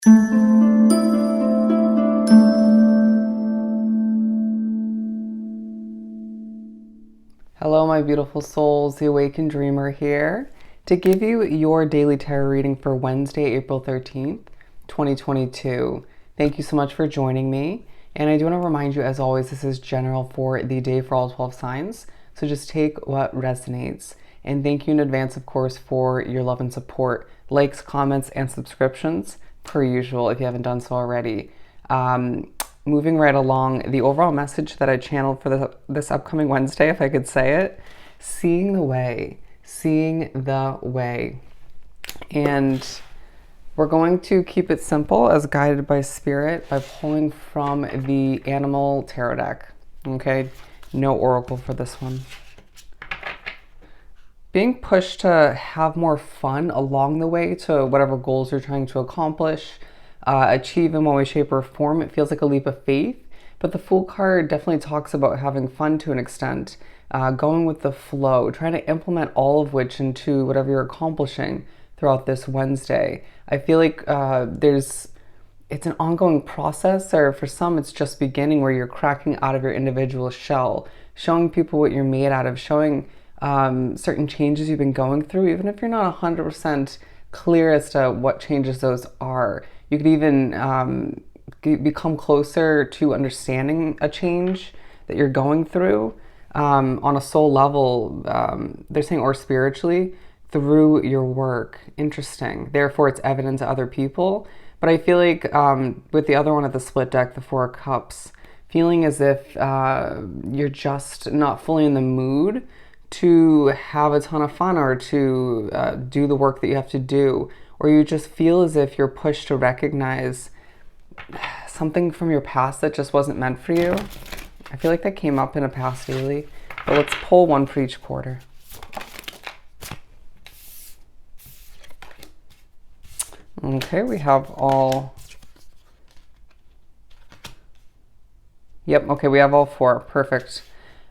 Hello, my beautiful souls. The Awakened Dreamer here to give you your daily tarot reading for Wednesday, April 13th, 2022. Thank you so much for joining me. And I do want to remind you, as always, this is general for the day for all 12 signs. So just take what resonates. And thank you in advance, of course, for your love and support, likes, comments, and subscriptions, per usual, if you haven't done so already. Moving right along, the overall message that I channeled for this upcoming Wednesday, if I could say it, seeing the way, seeing the way. And we're going to keep it simple as guided by spirit by pulling from the Animal Tarot deck. Okay, no oracle for this one. Being pushed to have more fun along the way to whatever goals you're trying to accomplish, achieve in one way, shape, or form. It feels like a leap of faith, but the Fool card definitely talks about having fun to an extent, going with the flow, trying to implement all of which into whatever you're accomplishing throughout this Wednesday. I feel like it's an ongoing process, or for some it's just beginning, where you're cracking out of your individual shell, showing people what you're made out of, showing certain changes you've been going through, even if you're not 100% clear as to what changes those are. You could even become closer to understanding a change that you're going through on a soul level, they're saying, or spiritually, through your work. Interesting. Therefore, it's evident to other people. But I feel like with the other one at the split deck, the Four of Cups, feeling as if you're just not fully in the mood to have a ton of fun, or to do the work that you have to do, or you just feel as if you're pushed to recognize something from your past that just wasn't meant for you. I feel like that came up in a past daily, but let's pull one for each quarter. Okay, we have all... Yep, okay, we have all four. Perfect.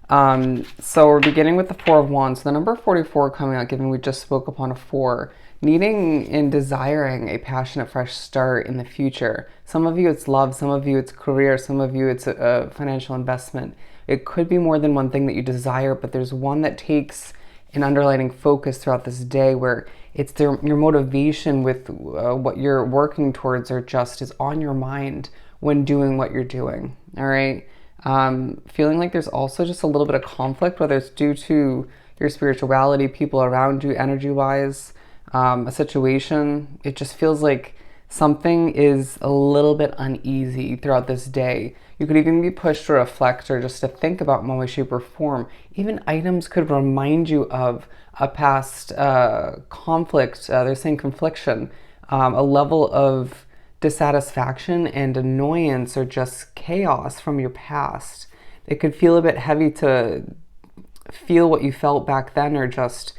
So we're beginning with the Four of Wands. So the number 44 coming out, given we just spoke upon a 4, needing and desiring a passionate fresh start in the future. Some of you it's love, some of you it's career, some of you it's a financial investment. It could be more than one thing that you desire, but there's one that takes an underlining focus throughout this day, where it's your motivation with what you're working towards, or just is on your mind when doing what you're doing. All right. Feeling like there's also just a little bit of conflict, whether it's due to your spirituality, people around you, energy-wise, a situation. It just feels like something is a little bit uneasy throughout this day. You could even be pushed to reflect, or just to think about one way, shape, or form. Even items could remind you of a past conflict. They're saying confliction, a level of dissatisfaction and annoyance, or just chaos from your past. It could feel a bit heavy to feel what you felt back then, or just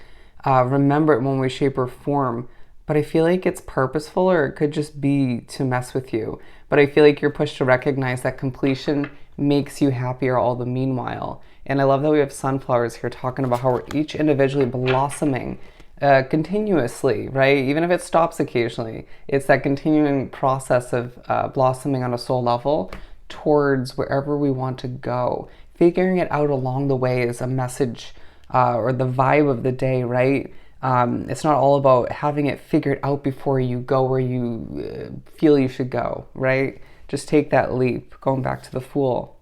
remember it in one way, shape, or form. But I feel like it's purposeful, or it could just be to mess with you. But I feel like you're pushed to recognize that completion makes you happier all the meanwhile. And I love that we have sunflowers here talking about how we're each individually blossoming continuously, right? Even if it stops occasionally, it's that continuing process of blossoming on a soul level towards wherever we want to go. Figuring it out along the way is a message, or the vibe of the day, right? It's not all about having it figured out before you go where you feel you should go, right? Just take that leap, going back to the Fool.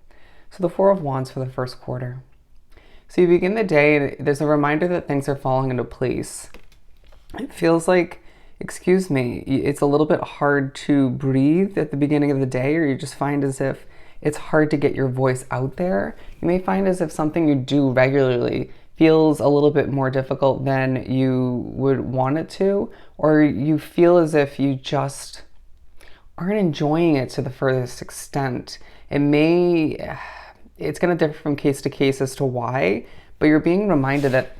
So the Four of Wands for the first quarter. So you begin the day, and there's a reminder that things are falling into place. It feels like, excuse me, it's a little bit hard to breathe at the beginning of the day, or you just find as if it's hard to get your voice out there. You may find as if something you do regularly feels a little bit more difficult than you would want it to, or you feel as if you just aren't enjoying it to the furthest extent. It's going to differ from case to case as to why, but you're being reminded that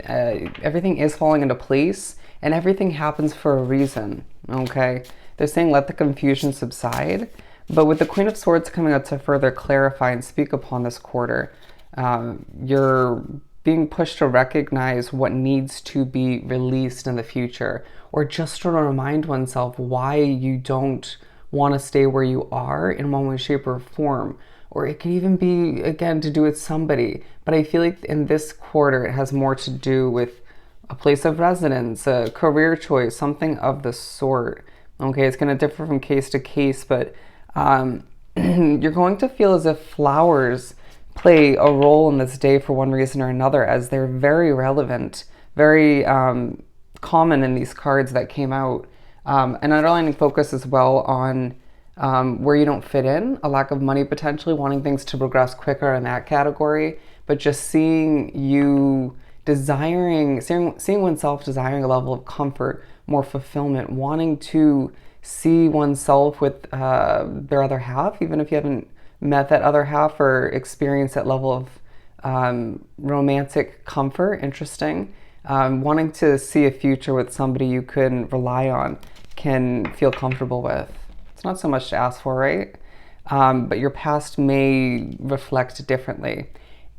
everything is falling into place, and everything happens for a reason, okay? They're saying let the confusion subside, but with the Queen of Swords coming out to further clarify and speak upon this quarter, you're being pushed to recognize what needs to be released in the future, or just to remind oneself why you don't want to stay where you are in one way, shape, or form. Or it could even be, again, to do with somebody. But I feel like in this quarter, it has more to do with a place of residence, a career choice, something of the sort. Okay, it's going to differ from case to case, but you're going to feel as if flowers play a role in this day for one reason or another, as they're very relevant, very common in these cards that came out. An underlining focus as well on where you don't fit in, a lack of money potentially, wanting things to progress quicker in that category, but just seeing you seeing oneself desiring a level of comfort, more fulfillment, wanting to see oneself with their other half, even if you haven't met that other half or experienced that level of romantic comfort. Interesting. Wanting to see a future with somebody you can rely on, can feel comfortable with. It's not so much to ask for, right? But your past may reflect differently.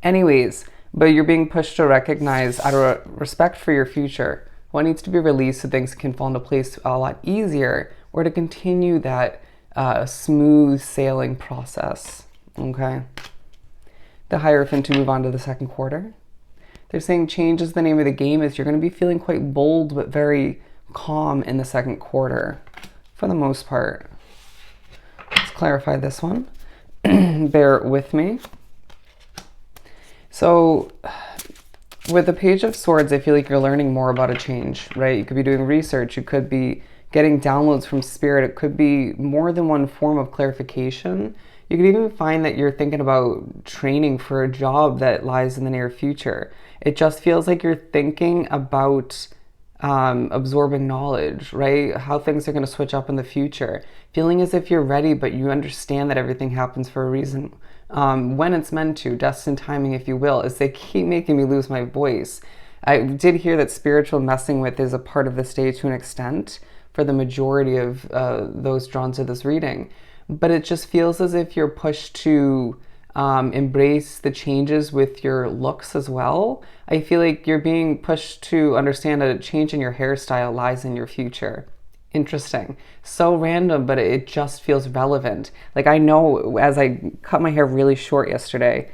Anyways, but you're being pushed to recognize, out of respect for your future, what needs to be released so things can fall into place a lot easier, or to continue that smooth sailing process. Okay? The Hierophant, to move on to the second quarter. They're saying change is the name of the game, as you're going to be feeling quite bold but very calm in the second quarter, for the most part. Let's clarify this one. Bear with me. So, with the Page of Swords, I feel like you're learning more about a change, right? You could be doing research, you could be getting downloads from spirit, it could be more than one form of clarification. You could even find that you're thinking about training for a job that lies in the near future. It just feels like you're thinking about absorbing knowledge, right? How things are going to switch up in the future. Feeling as if you're ready, but you understand that everything happens for a reason. When it's meant to, destined timing, if you will, as they keep making me lose my voice. I did hear that spiritual messing with is a part of this day to an extent for the majority of those drawn to this reading. But it just feels as if you're pushed to embrace the changes with your looks as well. I feel like you're being pushed to understand that a change in your hairstyle lies in your future. Interesting. So random, but it just feels relevant. Like, I know as I cut my hair really short yesterday,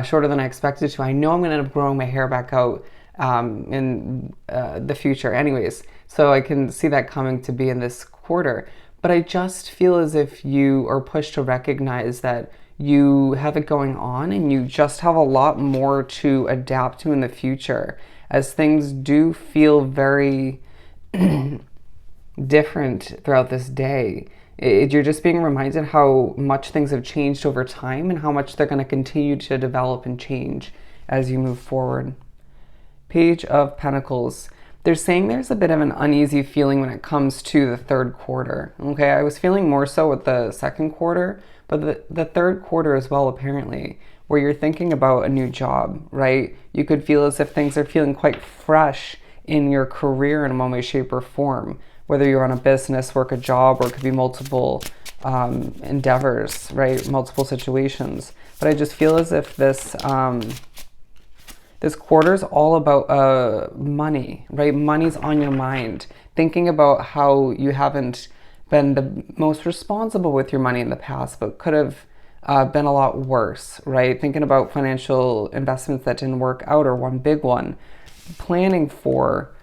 shorter than I expected to, I know I'm going to end up growing my hair back out in the future anyways. So I can see that coming to be in this quarter. But I just feel as if you are pushed to recognize that you have it going on and you just have a lot more to adapt to in the future, as things do feel very different throughout this day. You're just being reminded how much things have changed over time and how much they're going to continue to develop and change as you move forward. Page of Pentacles. They're saying there's a bit of an uneasy feeling when it comes to the third quarter. Okay, I was feeling more so with the second quarter, but the third quarter as well, apparently, where you're thinking about a new job, right? You could feel as if things are feeling quite fresh in your career in one way, shape, or form. Whether you're on a business, work, a job, or it could be multiple endeavors, right? Multiple situations. But I just feel as if this quarter is all about money, right? Money's on your mind. Thinking about how you haven't been the most responsible with your money in the past, but could have been a lot worse, right? Thinking about financial investments that didn't work out, or one big one. Planning for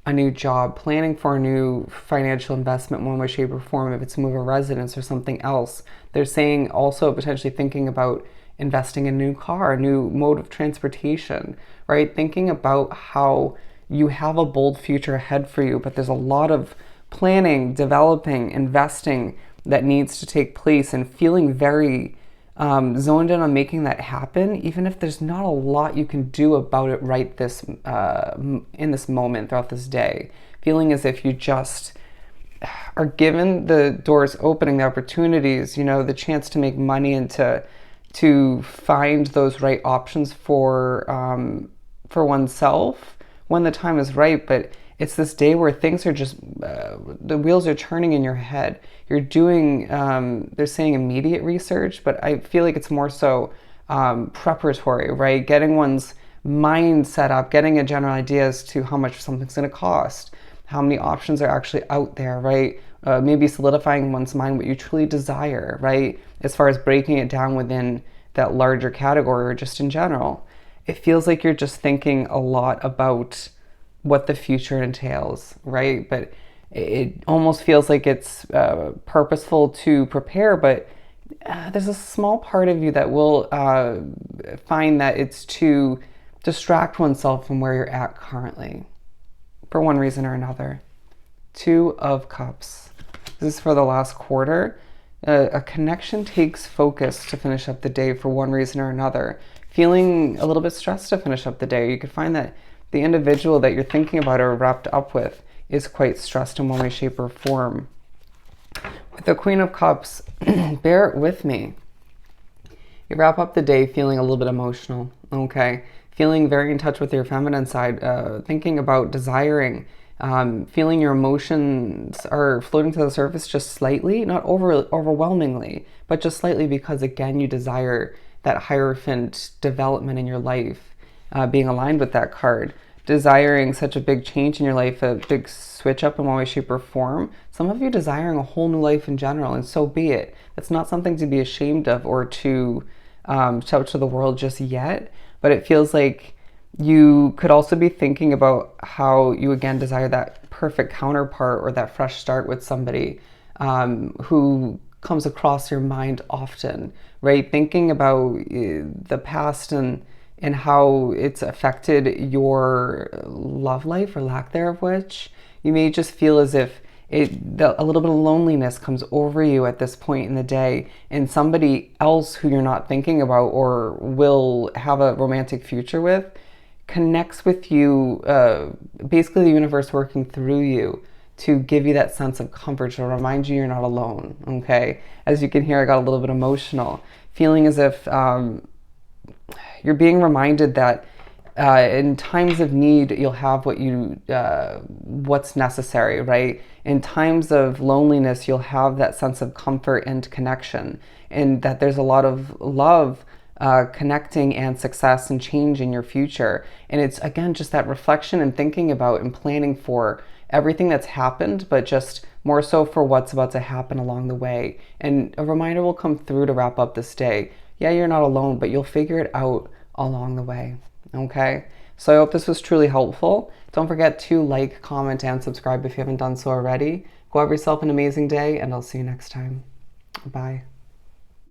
a new job, planning for a new financial investment, one way, shape, or form, if it's a move of residence or something else. They're saying also potentially thinking about investing in a new car, a new mode of transportation, right? Thinking about how you have a bold future ahead for you, but there's a lot of planning, developing, investing that needs to take place, and feeling very zoned in on making that happen, even if there's not a lot you can do about it right this in this moment throughout this day. Feeling as if you just are given the doors opening, the opportunities, the chance to make money and to find those right options for oneself when the time is right. But it's this day where things are just, the wheels are turning in your head. You're doing, they're saying immediate research, but I feel like it's more so preparatory, right? Getting one's mind set up, getting a general idea as to how much something's going to cost, how many options are actually out there, right? maybe solidifying in one's mind what you truly desire, right? As far as breaking it down within that larger category or just in general. It feels like you're just thinking a lot about what the future entails, right? But it almost feels like it's purposeful to prepare, but there's a small part of you that will find that it's to distract oneself from where you're at currently for one reason or another. Two of Cups. This is for the last quarter. A connection takes focus to finish up the day for one reason or another. Feeling a little bit stressed to finish up the day. You could find that the individual that you're thinking about or wrapped up with is quite stressed in one way, shape, or form. With the Queen of Cups, bear it with me. You wrap up the day feeling a little bit emotional, okay? Feeling very in touch with your feminine side, thinking about desiring, feeling your emotions are floating to the surface just slightly, not overwhelmingly, but just slightly because, again, you desire that Hierophant development in your life, being aligned with that card. Desiring such a big change in your life, a big switch up in one way, shape, or form. Some of you desiring a whole new life in general, and so be it. It's not something to be ashamed of or to shout to the world just yet, but it feels like you could also be thinking about how you again desire that perfect counterpart or that fresh start with somebody who comes across your mind often, right? Thinking about the past and how it's affected your love life or lack thereof, which you may just feel as if a little bit of loneliness comes over you at this point in the day, and somebody else who you're not thinking about or will have a romantic future with connects with you, basically the universe working through you to give you that sense of comfort, to remind you you're not alone, okay? As you can hear, I got a little bit emotional, feeling as if you're being reminded that in times of need, you'll have what's necessary, right? In times of loneliness, you'll have that sense of comfort and connection, and that there's a lot of love connecting and success and change in your future. And it's, again, just that reflection and thinking about and planning for everything that's happened, but just more so for what's about to happen along the way. And a reminder will come through to wrap up this day. Yeah, you're not alone, but you'll figure it out along the way. Okay, so I hope this was truly helpful. Don't forget to like, comment, and subscribe if you haven't done so already. Go have yourself an amazing day, and I'll see you next time. Bye.